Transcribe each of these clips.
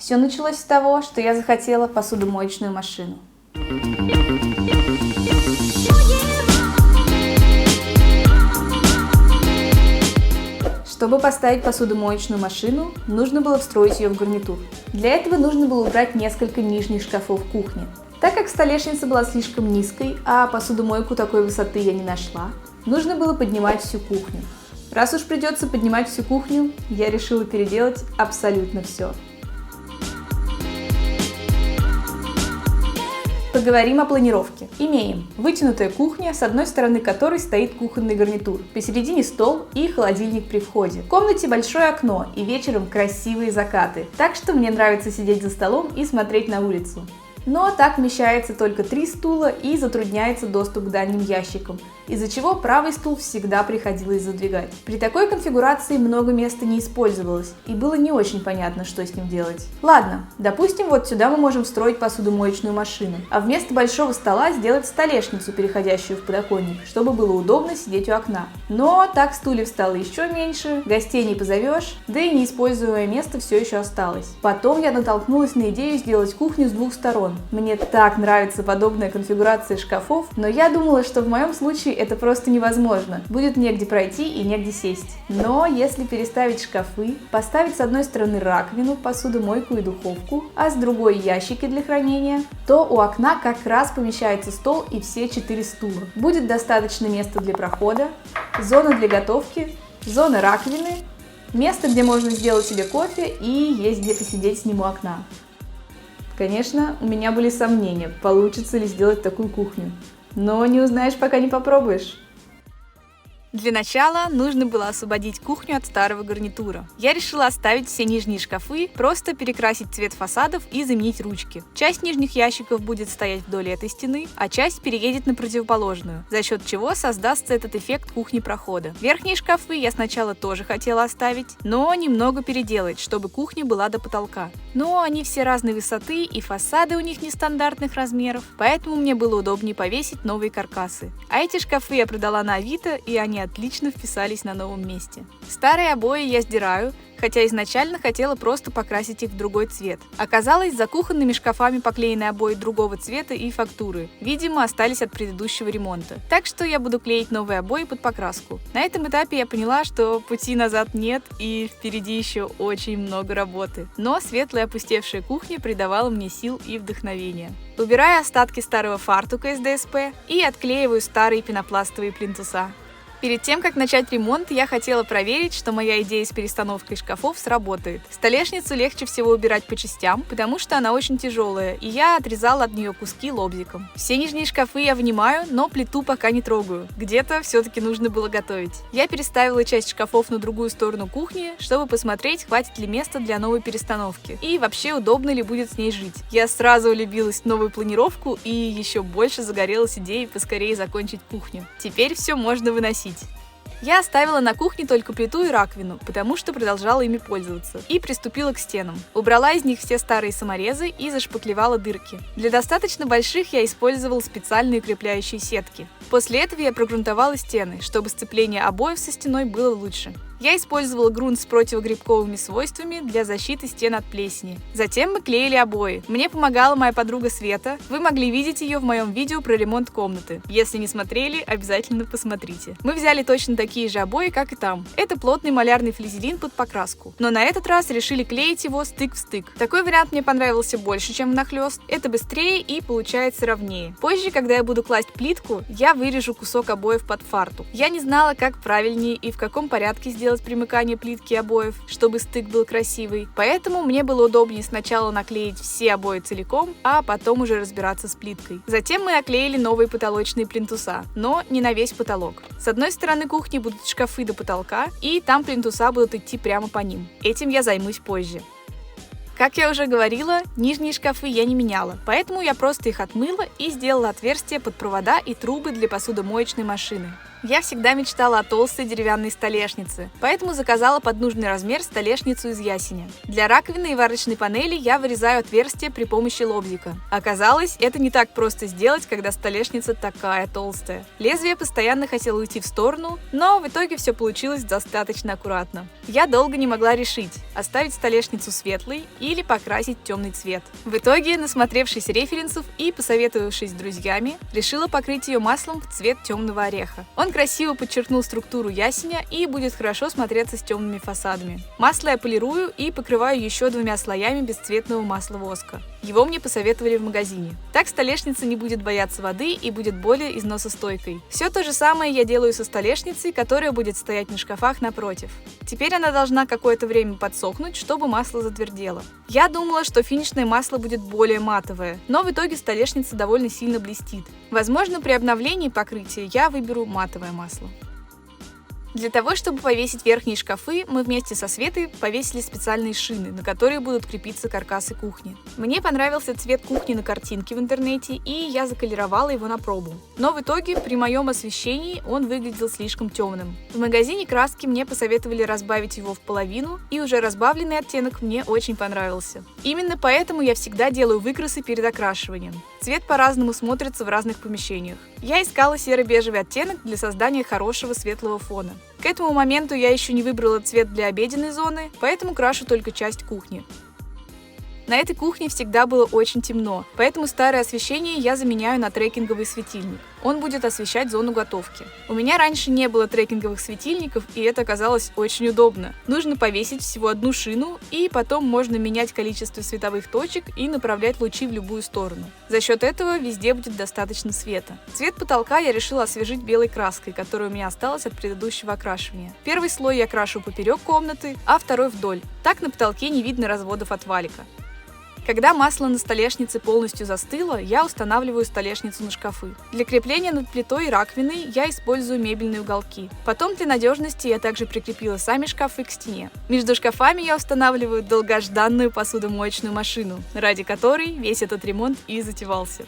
Все началось с того, что я захотела посудомоечную машину. Чтобы поставить посудомоечную машину, нужно было встроить ее в гарнитур. Для этого нужно было убрать несколько нижних шкафов кухни. Так как столешница была слишком низкой, а посудомойку такой высоты я не нашла, нужно было поднимать всю кухню. Раз уж придется поднимать всю кухню, я решила переделать абсолютно все. Поговорим о планировке. Имеем вытянутая кухня, с одной стороны которой стоит кухонный гарнитур, посередине стол и холодильник при входе. В комнате большое окно и вечером красивые закаты, так что мне нравится сидеть за столом и смотреть на улицу. Но так вмещается только 3 стула и затрудняется доступ к дальним ящикам, из-за чего правый стул всегда приходилось задвигать. При такой конфигурации много места не использовалось, и было не очень понятно, что с ним делать. Ладно, допустим, вот сюда мы можем встроить посудомоечную машину, а вместо большого стола сделать столешницу, переходящую в подоконник, чтобы было удобно сидеть у окна. Но так стульев стало еще меньше, гостей не позовешь, да и неиспользуемое место все еще осталось. Потом я натолкнулась на идею сделать кухню с 2 сторон. Мне так нравится подобная конфигурация шкафов, но я думала, что в моем случае это просто невозможно. Будет негде пройти и негде сесть. Но если переставить шкафы, поставить с одной стороны раковину, посудомойку и духовку, а с другой ящики для хранения, то у окна как раз помещается стол и все 4 стула. Будет достаточно места для прохода, зона для готовки, зона раковины, место, где можно сделать себе кофе и есть где посидеть с ним у окна. Конечно, у меня были сомнения, получится ли сделать такую кухню, но не узнаешь, пока не попробуешь. Для начала нужно было освободить кухню от старого гарнитура. Я решила оставить все нижние шкафы, просто перекрасить цвет фасадов и заменить ручки. Часть нижних ящиков будет стоять вдоль этой стены, а часть переедет на противоположную, за счет чего создастся этот эффект кухни-прохода. Верхние шкафы я сначала тоже хотела оставить, но немного переделать, чтобы кухня была до потолка. Но они все разной высоты и фасады у них нестандартных размеров, поэтому мне было удобнее повесить новые каркасы. А эти шкафы я продала на Авито, и они отлично вписались на новом месте. Старые обои я сдираю, хотя изначально хотела просто покрасить их в другой цвет. Оказалось, за кухонными шкафами поклеены обои другого цвета и фактуры. Видимо, остались от предыдущего ремонта. Так что я буду клеить новые обои под покраску. На этом этапе я поняла, что пути назад нет и впереди еще очень много работы. Но светлая опустевшая кухня придавала мне сил и вдохновения. Убираю остатки старого фартука из ДСП и отклеиваю старые пенопластовые плинтуса. Перед тем, как начать ремонт, я хотела проверить, что моя идея с перестановкой шкафов сработает. Столешницу легче всего убирать по частям, потому что она очень тяжелая, и я отрезала от нее куски лобзиком. Все нижние шкафы я вынимаю, но плиту пока не трогаю. Где-то все-таки нужно было готовить. Я переставила часть шкафов на другую сторону кухни, чтобы посмотреть, хватит ли места для новой перестановки. И вообще, удобно ли будет с ней жить. Я сразу влюбилась в новую планировку и еще больше загорелась идеей поскорее закончить кухню. Теперь все можно выносить. Я оставила на кухне только плиту и раковину, потому что продолжала ими пользоваться, и приступила к стенам. Убрала из них все старые саморезы и зашпаклевала дырки. Для достаточно больших я использовала специальные укрепляющие сетки. После этого я прогрунтовала стены, чтобы сцепление обоев со стеной было лучше. Я использовала грунт с противогрибковыми свойствами для защиты стен от плесени. Затем мы клеили обои. Мне помогала моя подруга Света. Вы могли видеть ее в моем видео про ремонт комнаты. Если не смотрели, обязательно посмотрите. Мы взяли точно такие же обои, как и там. Это плотный малярный флизелин под покраску. Но на этот раз решили клеить его стык в стык. Такой вариант мне понравился больше, чем внахлёст. Это быстрее и получается ровнее. Позже, когда я буду класть плитку, я вырежу кусок обоев под фартук. Я не знала, как правильнее и в каком порядке сделать примыкание плитки обоев, чтобы стык был красивый. Поэтому мне было удобнее сначала наклеить все обои целиком, а потом уже разбираться с плиткой. Затем мы наклеили новые потолочные плинтуса, но не на весь потолок. С одной стороны кухни будут шкафы до потолка, и там плинтуса будут идти прямо по ним. Этим я займусь позже. Как я уже говорила, нижние шкафы я не меняла, поэтому я просто их отмыла и сделала отверстия под провода и трубы для посудомоечной машины. Я всегда мечтала о толстой деревянной столешнице, поэтому заказала под нужный размер столешницу из ясеня. Для раковины и варочной панели я вырезаю отверстие при помощи лобзика. Оказалось, это не так просто сделать, когда столешница такая толстая. Лезвие постоянно хотело уйти в сторону, но в итоге все получилось достаточно аккуратно. Я долго не могла решить, оставить столешницу светлой или покрасить темный цвет. В итоге, насмотревшись референсов и посоветовавшись с друзьями, решила покрыть ее маслом в цвет темного ореха. Он красиво подчеркнул структуру ясеня и будет хорошо смотреться с темными фасадами. Масло я полирую и покрываю еще 2 слоями бесцветного масла воска. Его мне посоветовали в магазине. Так столешница не будет бояться воды и будет более износостойкой. Все то же самое я делаю со столешницей, которая будет стоять на шкафах напротив. Теперь она должна какое-то время подсохнуть, чтобы масло затвердело. Я думала, что финишное масло будет более матовое, но в итоге столешница довольно сильно блестит. Возможно, при обновлении покрытия я выберу матовое масло. Для того, чтобы повесить верхние шкафы, мы вместе со Светой повесили специальные шины, на которые будут крепиться каркасы кухни. Мне понравился цвет кухни на картинке в интернете, и я заколеровала его на пробу. Но в итоге, при моем освещении, он выглядел слишком темным. В магазине краски мне посоветовали разбавить его в половину, и уже разбавленный оттенок мне очень понравился. Именно поэтому я всегда делаю выкрасы перед окрашиванием. Цвет по-разному смотрится в разных помещениях. Я искала серо-бежевый оттенок для создания хорошего светлого фона. К этому моменту я еще не выбрала цвет для обеденной зоны, поэтому крашу только часть кухни. На этой кухне всегда было очень темно, поэтому старое освещение я заменяю на трекинговый светильник. Он будет освещать зону готовки. У меня раньше не было трекинговых светильников, и это оказалось очень удобно. Нужно повесить всего 1 шину, и потом можно менять количество световых точек и направлять лучи в любую сторону. За счет этого везде будет достаточно света. Цвет потолка я решила освежить белой краской, которая у меня осталась от предыдущего окрашивания. Первый слой я крашу поперек комнаты, а второй вдоль. Так на потолке не видно разводов от валика. Когда масло на столешнице полностью застыло, я устанавливаю столешницу на шкафы. Для крепления над плитой и раковиной я использую мебельные уголки. Потом для надежности я также прикрепила сами шкафы к стене. Между шкафами я устанавливаю долгожданную посудомоечную машину, ради которой весь этот ремонт и затевался.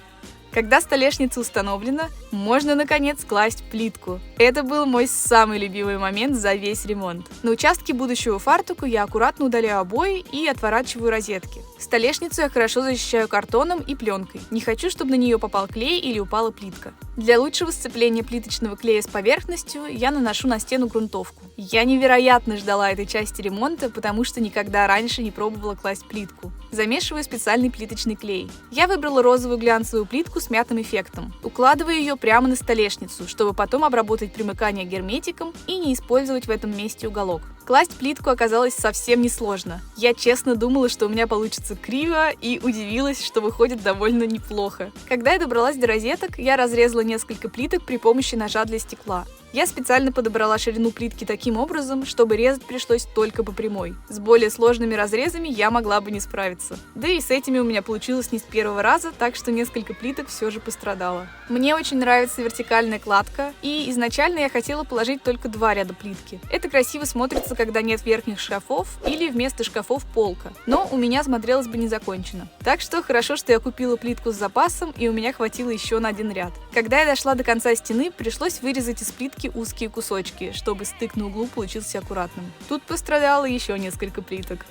Когда столешница установлена, можно наконец класть плитку. Это был мой самый любимый момент за весь ремонт. На участке будущего фартука я аккуратно удаляю обои и отворачиваю розетки. Столешницу я хорошо защищаю картоном и пленкой. Не хочу, чтобы на нее попал клей или упала плитка. Для лучшего сцепления плиточного клея с поверхностью я наношу на стену грунтовку. Я невероятно ждала этой части ремонта, потому что никогда раньше не пробовала класть плитку. Замешиваю специальный плиточный клей. Я выбрала розовую глянцевую плитку с мятным эффектом. Укладываю ее прямо на столешницу, чтобы потом обработать примыкание герметиком и не использовать в этом месте уголок. Класть плитку оказалось совсем несложно. Я честно думала, что у меня получится криво, и удивилась, что выходит довольно неплохо. Когда я добралась до розеток, я разрезала несколько плиток при помощи ножа для стекла. Я специально подобрала ширину плитки таким образом, чтобы резать пришлось только по прямой. С более сложными разрезами я могла бы не справиться. Да и с этими у меня получилось не с первого раза, так что несколько плиток все же пострадало. Мне очень нравится вертикальная кладка, и изначально я хотела положить только 2 ряда плитки. Это красиво смотрится, когда нет верхних шкафов или вместо шкафов полка, но у меня смотрелось бы незакончено. Так что хорошо, что я купила плитку с запасом, и у меня хватило еще на 1 ряд. Когда я дошла до конца стены, пришлось вырезать из плитки узкие кусочки, чтобы стык на углу получился аккуратным. Тут пострадало еще несколько плиток.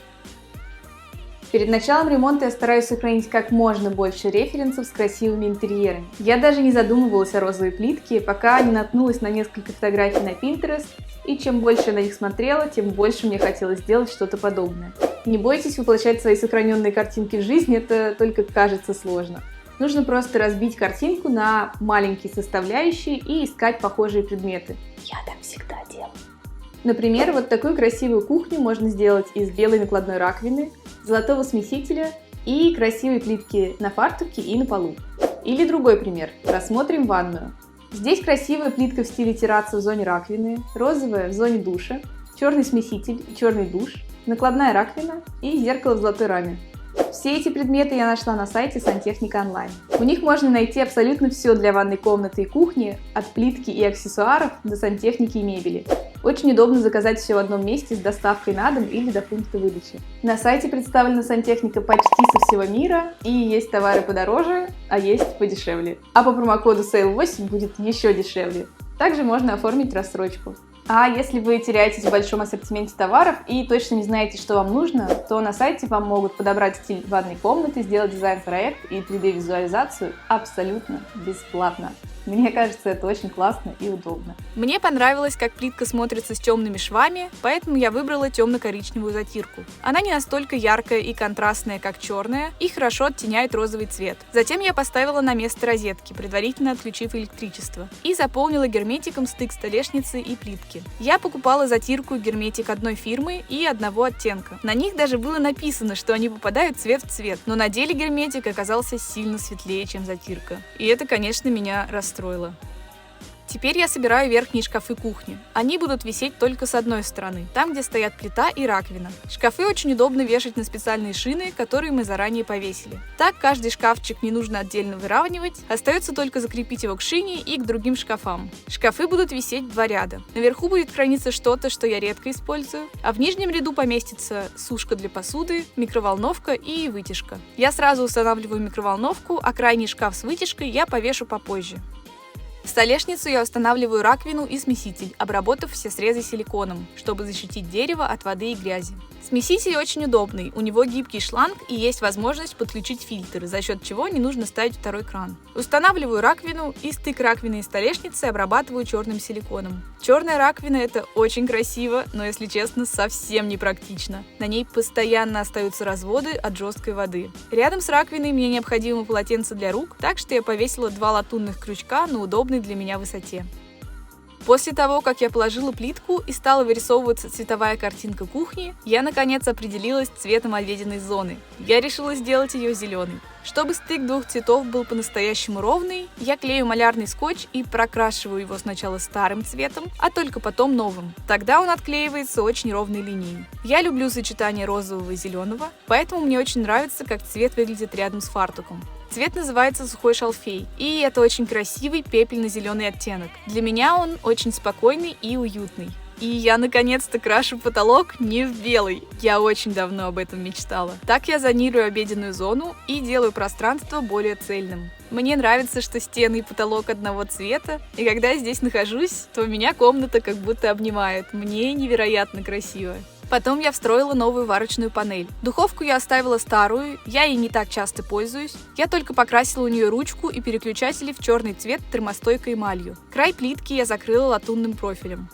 Перед началом ремонта я стараюсь сохранить как можно больше референсов с красивыми интерьерами. Я даже не задумывалась о розовой плитке, пока не наткнулась на несколько фотографий на Pinterest, и чем больше я на них смотрела, тем больше мне хотелось сделать что-то подобное. Не бойтесь воплощать свои сохраненные картинки в жизнь, это только кажется сложно. Нужно просто разбить картинку на маленькие составляющие и искать похожие предметы. Я так всегда делаю. Например, вот такую красивую кухню можно сделать из белой накладной раковины, золотого смесителя и красивой плитки на фартуке и на полу. Или другой пример. Рассмотрим ванную. Здесь красивая плитка в стиле терраса в зоне раковины, розовая в зоне душа, черный смеситель и черный душ, накладная раковина и зеркало в золотой раме. Все эти предметы я нашла на сайте Сантехника онлайн. У них можно найти абсолютно все для ванной комнаты и кухни, от плитки и аксессуаров до сантехники и мебели. Очень удобно заказать все в одном месте с доставкой на дом или до пункта выдачи. На сайте представлена сантехника почти со всего мира, и есть товары подороже, а есть подешевле. А по промокоду SALE8 будет еще дешевле. Также можно оформить рассрочку. А если вы теряетесь в большом ассортименте товаров и точно не знаете, что вам нужно, то на сайте вам могут подобрать стиль ванной комнаты, сделать дизайн-проект и 3D-визуализацию абсолютно бесплатно. Мне кажется, это очень классно и удобно. Мне понравилось, как плитка смотрится с темными швами, поэтому я выбрала темно-коричневую затирку. Она не настолько яркая и контрастная, как черная, и хорошо оттеняет розовый цвет. Затем я поставила на место розетки, предварительно отключив электричество, и заполнила герметиком стык столешницы и плитки. Я покупала затирку и герметик одной фирмы и одного оттенка. На них даже было написано, что они попадают цвет в цвет, но на деле герметик оказался сильно светлее, чем затирка. И это, конечно, меня расстроило. Теперь я собираю верхние шкафы кухни. Они будут висеть только с одной стороны, там, где стоят плита и раковина. Шкафы очень удобно вешать на специальные шины, которые мы заранее повесили. Так каждый шкафчик не нужно отдельно выравнивать, остается только закрепить его к шине и к другим шкафам. Шкафы будут висеть в 2 ряда. Наверху будет храниться что-то, что я редко использую, а в нижнем ряду поместится сушка для посуды, микроволновка и вытяжка. Я сразу устанавливаю микроволновку, а крайний шкаф с вытяжкой я повешу попозже. В столешницу я устанавливаю раковину и смеситель, обработав все срезы силиконом, чтобы защитить дерево от воды и грязи. Смеситель очень удобный, у него гибкий шланг и есть возможность подключить фильтр, за счет чего не нужно ставить второй кран. Устанавливаю раковину и стык раковины и столешницы обрабатываю черным силиконом. Черная раковина — это очень красиво, но, если честно, совсем не практично. На ней постоянно остаются разводы от жесткой воды. Рядом с раковиной мне необходимо полотенце для рук, так что я повесила 2 латунных крючка на удобной для меня высоте. После того, как я положила плитку и стала вырисовываться цветовая картинка кухни, я наконец определилась с цветом обеденной зоны. Я решила сделать ее зеленой. Чтобы стык 2 цветов был по-настоящему ровный, я клею малярный скотч и прокрашиваю его сначала старым цветом, а только потом новым. Тогда он отклеивается очень ровной линией. Я люблю сочетание розового и зеленого, поэтому мне очень нравится, как цвет выглядит рядом с фартуком. Цвет называется сухой шалфей, и это очень красивый пепельно-зеленый оттенок. Для меня он очень спокойный и уютный. И я наконец-то крашу потолок не в белый. Я очень давно об этом мечтала. Так я зонирую обеденную зону и делаю пространство более цельным. Мне нравится, что стены и потолок одного цвета, и когда я здесь нахожусь, то меня комната как будто обнимает. Мне невероятно красиво. Потом я встроила новую варочную панель. Духовку я оставила старую, я ей не так часто пользуюсь. Я только покрасила у нее ручку и переключатели в черный цвет термостойкой эмалью. Край плитки я закрыла латунным профилем.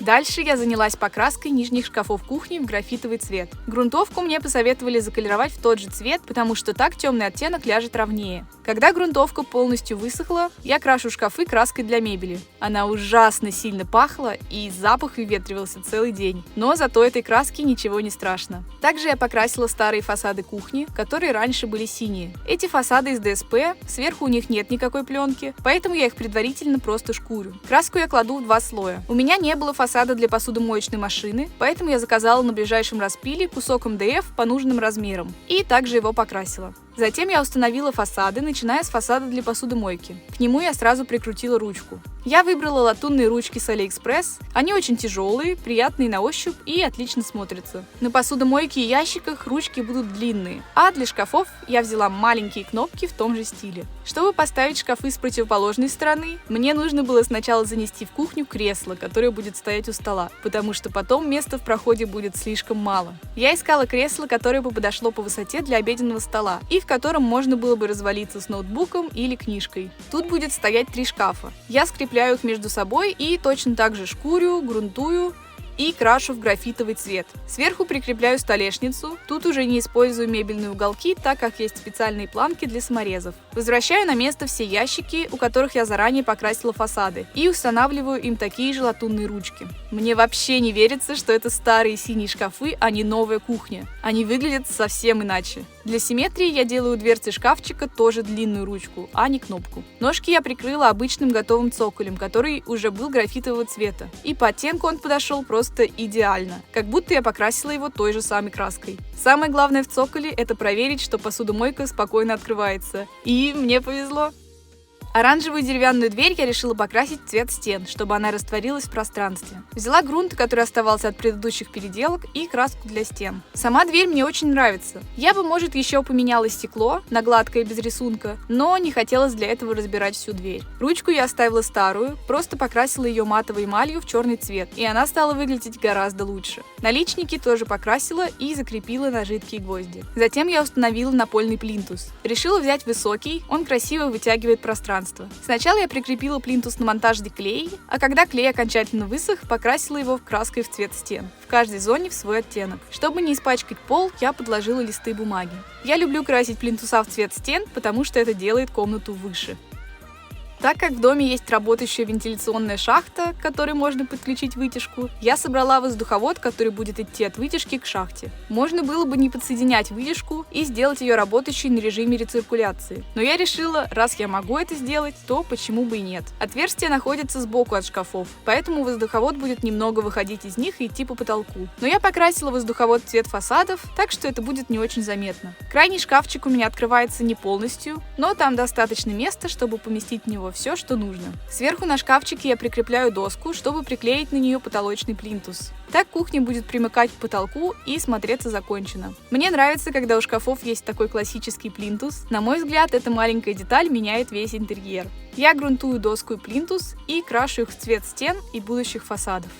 Дальше я занялась покраской нижних шкафов кухни в графитовый цвет. Грунтовку мне посоветовали заколеровать в тот же цвет, потому что так темный оттенок ляжет ровнее. Когда грунтовка полностью высохла, я крашу шкафы краской для мебели. Она ужасно сильно пахла, и запах выветривался целый день. Но зато этой краски ничего не страшно. Также я покрасила старые фасады кухни, которые раньше были синие. Эти фасады из ДСП, сверху у них нет никакой пленки, поэтому я их предварительно просто шкурю. Краску я кладу в 2 слоя. У меня не было фасада для посудомоечной машины, поэтому я заказала на ближайшем распиле кусок МДФ по нужным размерам и также его покрасила. Затем я установила фасады, начиная с фасада для посудомойки. К нему я сразу прикрутила ручку. Я выбрала латунные ручки с AliExpress. Они очень тяжелые, приятные на ощупь и отлично смотрятся. На посудомойке и ящиках ручки будут длинные, а для шкафов я взяла маленькие кнопки в том же стиле. Чтобы поставить шкафы с противоположной стороны, мне нужно было сначала занести в кухню кресло, которое будет стоять у стола, потому что потом места в проходе будет слишком мало. Я искала кресло, которое бы подошло по высоте для обеденного стола и в котором можно было бы развалиться с ноутбуком или книжкой. Тут будет стоять 3 шкафа. Я скрепляю их между собой и точно так же шкурю, грунтую и крашу в графитовый цвет. Сверху прикрепляю столешницу. Тут уже не использую мебельные уголки, так как есть специальные планки для саморезов. Возвращаю на место все ящики, у которых я заранее покрасила фасады, и устанавливаю им такие же латунные ручки. Мне вообще не верится, что это старые синие шкафы, а не новая кухня. Они выглядят совсем иначе. Для симметрии я делаю у дверцы шкафчика тоже длинную ручку, а не кнопку. Ножки я прикрыла обычным готовым цоколем, который уже был графитового цвета. И по оттенку он подошел просто идеально, как будто я покрасила его той же самой краской. Самое главное в цоколе — это проверить, что посудомойка спокойно открывается. И мне повезло. Оранжевую деревянную дверь я решила покрасить в цвет стен, чтобы она растворилась в пространстве. Взяла грунт, который оставался от предыдущих переделок, и краску для стен. Сама дверь мне очень нравится. Я бы, может, еще поменяла стекло на гладкое без рисунка, но не хотелось для этого разбирать всю дверь. Ручку я оставила старую, просто покрасила ее матовой эмалью в черный цвет, и она стала выглядеть гораздо лучше. Наличники тоже покрасила и закрепила на жидкие гвозди. Затем я установила напольный плинтус. Решила взять высокий, он красиво вытягивает пространство. Сначала я прикрепила плинтус на монтажный клей, а когда клей окончательно высох, покрасила его краской в цвет стен, в каждой зоне в свой оттенок. Чтобы не испачкать пол, я подложила листы бумаги. Я люблю красить плинтуса в цвет стен, потому что это делает комнату выше. Так как в доме есть работающая вентиляционная шахта, к которой можно подключить вытяжку, я собрала воздуховод, который будет идти от вытяжки к шахте. Можно было бы не подсоединять вытяжку и сделать ее работающей на режиме рециркуляции. Но я решила, раз я могу это сделать, то почему бы и нет. Отверстия находятся сбоку от шкафов, поэтому воздуховод будет немного выходить из них и идти по потолку. Но я покрасила воздуховод в цвет фасадов, так что это будет не очень заметно. Крайний шкафчик у меня открывается не полностью, но там достаточно места, чтобы поместить в него все, что нужно. Сверху на шкафчике я прикрепляю доску, чтобы приклеить на нее потолочный плинтус. Так кухня будет примыкать к потолку и смотреться законченно. Мне нравится, когда у шкафов есть такой классический плинтус. На мой взгляд, эта маленькая деталь меняет весь интерьер. Я грунтую доску и плинтус и крашу их в цвет стен и будущих фасадов.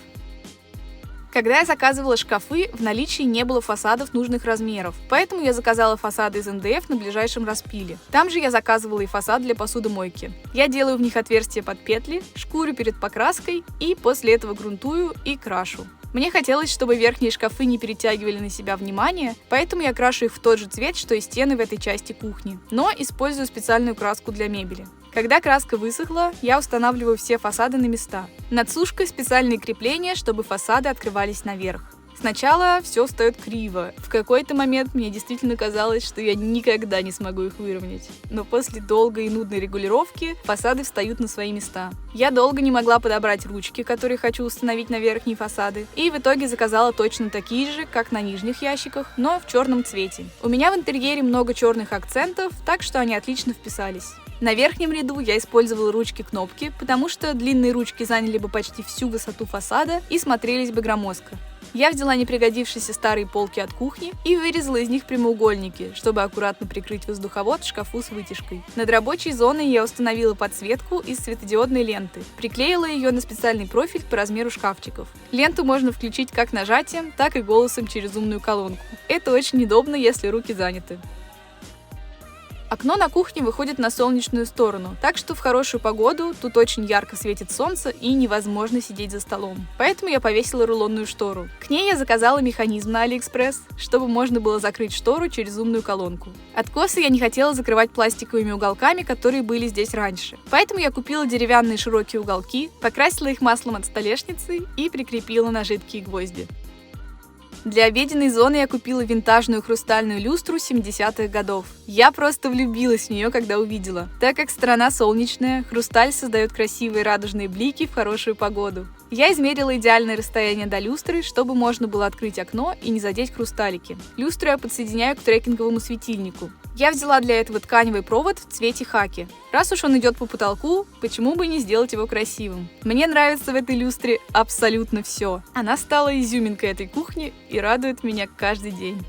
Когда я заказывала шкафы, в наличии не было фасадов нужных размеров, поэтому я заказала фасады из МДФ на ближайшем распиле. Там же я заказывала и фасад для посудомойки. Я делаю в них отверстия под петли, шкурю перед покраской и после этого грунтую и крашу. Мне хотелось, чтобы верхние шкафы не перетягивали на себя внимание, поэтому я крашу их в тот же цвет, что и стены в этой части кухни, но использую специальную краску для мебели. Когда краска высохла, я устанавливаю все фасады на места. Над сушкой специальные крепления, чтобы фасады открывались наверх. Сначала все встает криво. В какой-то момент мне действительно казалось, что я никогда не смогу их выровнять. Но после долгой и нудной регулировки фасады встают на свои места. Я долго не могла подобрать ручки, которые хочу установить на верхние фасады, и в итоге заказала точно такие же, как на нижних ящиках, но в черном цвете. У меня в интерьере много черных акцентов, так что они отлично вписались. На верхнем ряду я использовала ручки-кнопки, потому что длинные ручки заняли бы почти всю высоту фасада и смотрелись бы громоздко. Я взяла непригодившиеся старые полки от кухни и вырезала из них прямоугольники, чтобы аккуратно прикрыть воздуховод в шкафу с вытяжкой. Над рабочей зоной я установила подсветку из светодиодной ленты. Приклеила ее на специальный профиль по размеру шкафчиков. Ленту можно включить как нажатием, так и голосом через умную колонку. Это очень удобно, если руки заняты. Окно на кухне выходит на солнечную сторону, так что в хорошую погоду тут очень ярко светит солнце и невозможно сидеть за столом. Поэтому я повесила рулонную штору. К ней я заказала механизм на AliExpress, чтобы можно было закрыть штору через умную колонку. Откосы я не хотела закрывать пластиковыми уголками, которые были здесь раньше. Поэтому я купила деревянные широкие уголки, покрасила их маслом от столешницы и прикрепила на жидкие гвозди. Для обеденной зоны я купила винтажную хрустальную люстру 70-х годов. Я просто влюбилась в нее, когда увидела. Так как сторона солнечная, хрусталь создает красивые радужные блики в хорошую погоду. Я измерила идеальное расстояние до люстры, чтобы можно было открыть окно и не задеть хрусталики. Люстру я подсоединяю к трекинговому светильнику. Я взяла для этого тканевый провод в цвете хаки. Раз уж он идет по потолку, почему бы не сделать его красивым? Мне нравится в этой люстре абсолютно все. Она стала изюминкой этой кухни и радует меня каждый день.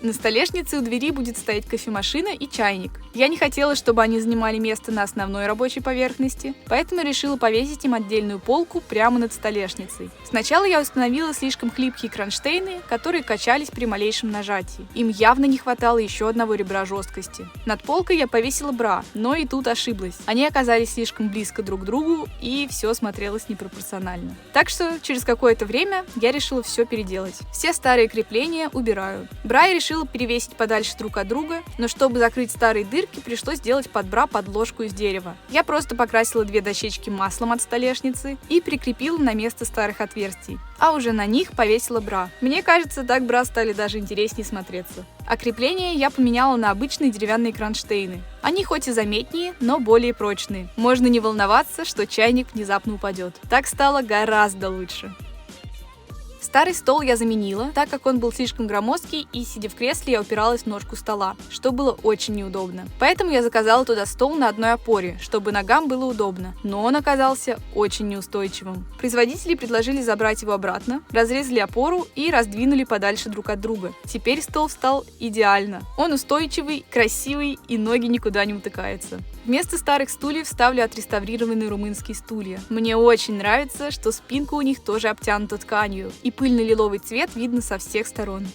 На столешнице у двери будет стоять кофемашина и чайник. Я не хотела, чтобы они занимали место на основной рабочей поверхности, поэтому решила повесить им отдельную полку прямо над столешницей. Сначала я установила слишком хлипкие кронштейны, которые качались при малейшем нажатии. Им явно не хватало еще одного ребра жесткости. Над полкой я повесила бра, но и тут ошиблась. Они оказались слишком близко друг к другу, и все смотрелось непропорционально. Так что через какое-то время я решила все переделать. Все старые крепления убираю. Бра я решила перевесить подальше друг от друга, но чтобы закрыть старые дырки, пришлось сделать под бра подложку из дерева. Я просто покрасила 2 дощечки маслом от столешницы и прикрепила на место старых отверстий, а уже на них повесила бра. Мне кажется, так бра стали даже интереснее смотреться. А крепление я поменяла на обычные деревянные кронштейны. Они хоть и заметнее, но более прочные. Можно не волноваться, что чайник внезапно упадет. Так стало гораздо лучше. В Старый стол я заменила, так как он был слишком громоздкий, и сидя в кресле я упиралась в ножку стола, что было очень неудобно. Поэтому я заказала туда стол на одной опоре, чтобы ногам было удобно, но он оказался очень неустойчивым. Производители предложили забрать его обратно, разрезали опору и раздвинули подальше друг от друга. Теперь стол встал идеально. Он устойчивый, красивый и ноги никуда не утыкаются. Вместо старых стульев ставлю отреставрированные румынские стулья. Мне очень нравится, что спинка у них тоже обтянута тканью, и пыльно-лиловый цвет видно со всех сторон.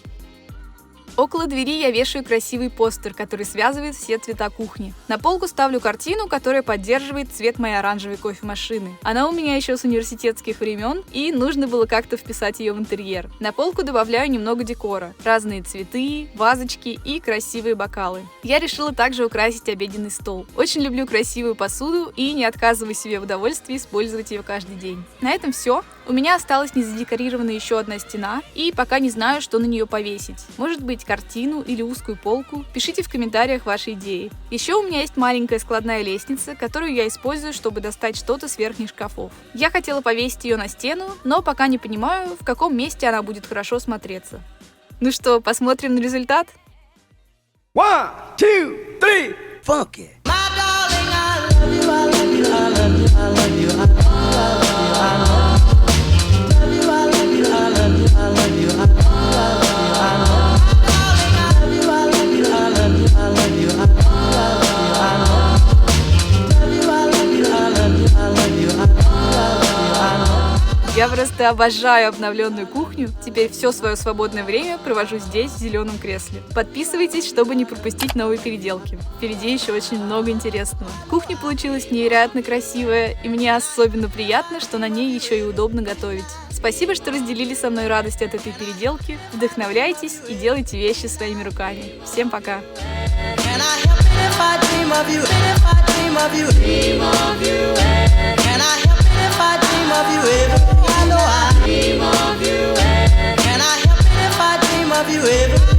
Около двери я вешаю красивый постер, который связывает все цвета кухни. На полку ставлю картину, которая поддерживает цвет моей оранжевой кофемашины. Она у меня еще с университетских времен, и нужно было как-то вписать ее в интерьер. На полку добавляю немного декора. Разные цветы, вазочки и красивые бокалы. Я решила также украсить обеденный стол. Очень люблю красивую посуду и не отказываю себе в удовольствии использовать ее каждый день. На этом все. У меня осталась незадекорированная еще одна стена, и пока не знаю, что на нее повесить. Может быть, картину или узкую полку? Пишите в комментариях ваши идеи. Еще у меня есть маленькая складная лестница, которую я использую, чтобы достать что-то с верхних шкафов. Я хотела повесить ее на стену, но пока не понимаю, в каком месте она будет хорошо смотреться. Ну что, посмотрим на результат? 1, 2, 3, funky. Я просто обожаю обновленную кухню. Теперь все свое свободное время провожу здесь, в зеленом кресле. Подписывайтесь, чтобы не пропустить новые переделки. Впереди еще очень много интересного. Кухня получилась невероятно красивая, и мне особенно приятно, что на ней еще и удобно готовить. Спасибо, что разделили со мной радость от этой переделки. Вдохновляйтесь и делайте вещи своими руками. Всем пока! Dream of you ever.